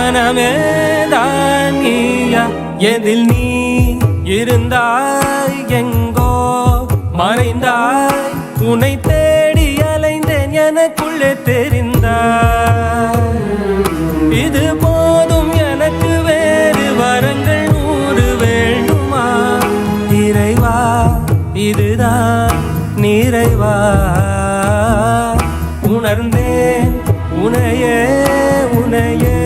மனமேதான் நீயா எதில் நீ இருந்தாய் எங்கோ மறைந்தாய் உன்னை தேடி அலைந்தேன் எனக்குள்ளே தெரிந்தாய் இது போதும் எனக்கு வேறு வரங்கள் 100 வேண்டுமா இறைவா இதுதான் நிறைவா உணர்ந்தேன் உனையே உனையே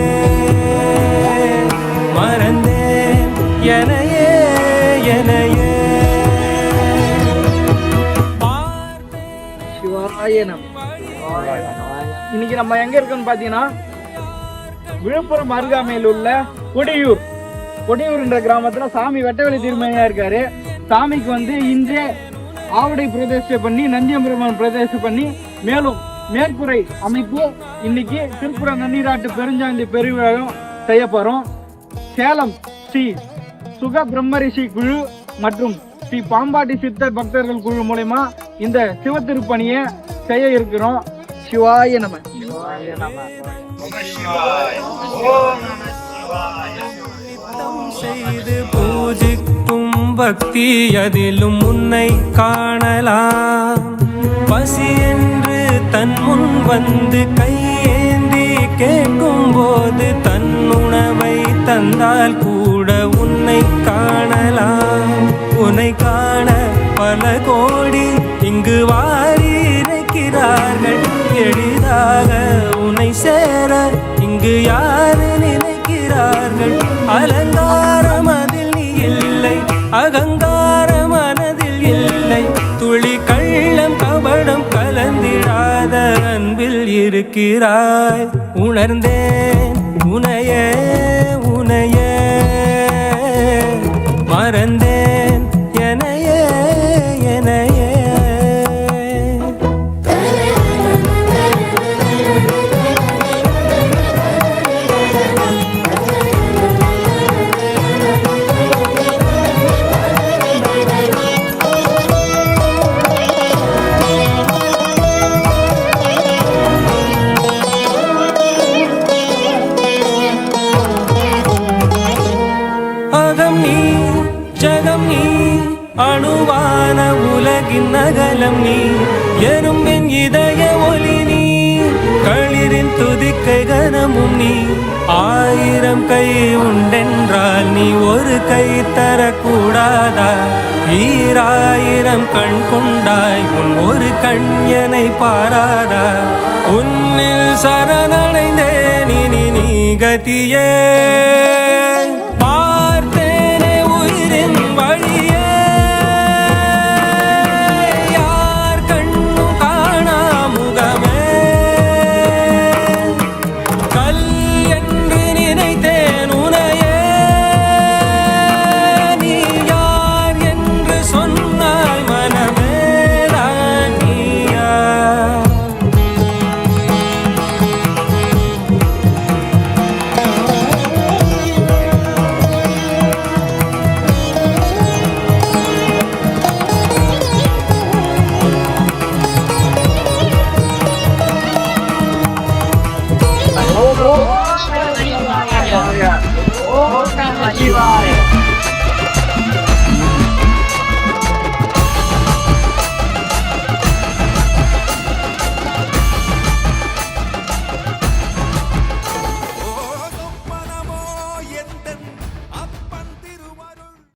மறந்தேன் எனையே எனையே. இன்னைக்கு நம்ம எங்க இருக்கோம்னு பாத்தீங்கன்னா விழுப்புரம் அருகாமையில் உள்ள கொடியூர்ன்ற கிராமத்துல சாமி வெட்டவெளி திருமணியா இருக்காரு. சாமிக்கு இன்றே ஆவடை பிரதேச பண்ணி நந்தியம்பெருமான் பிரதேச பண்ணி மேலும் மேற்கூரை அமைப்பு இன்னைக்கு திருப்புர நன்னீராட்டு பெருஞ்சாந்தி பெருவிழாவும் செய்ய போறோம். சேலம் ஸ்ரீ சுக பிரம்மரிஷி குழு மற்றும் ஸ்ரீ பாம்பாட்டி சித்தர் பக்தர்கள் குழு மூலமா இந்த சிவ திருப்பணியை செய்ய இருக்கிறோம். சிவாய நம. செய்து பூஜிக்கும் பக்தி அதிலும் உன்னை காணலாம். பசி என்று தன் முன் வந்து கையேந்தி கேட்கும் போது தன் உணவை தந்தால் கூட உன்னை காணலாம். உன்னை காண பல கோடி இங்கு வாரி இருக்கிறார்கள். எளிதாக உன்னை சேர இங்கு யாரு நினைக்கிறார்கள். அலங்காரம் அதில் நீ இல்லை, அகங்கார மனதில் இல்லை. துளி கள்ளம் கபடம் கலந்திடாத அன்பில் இருக்கிறாய். உணர்ந்தேன் உனையே உனையே மறந்தேன் எனையே எனையே. அகம் நீ ஜகம் நீ அணுவான உலகின் நகலம் நீ எறும்பின் இதய ஒளி நீ களிரின் துதிக்கை கனமும் நீ. 1000 கை உண்டென்றால் நீ ஒரு கை தரக்கூடாதா? 1000 கண் கொண்டாய் உன் ஒரு கண்யனை பாராதா? உன்னில் சரணடைந்தேன் இனி நீ கதியே. Shiva.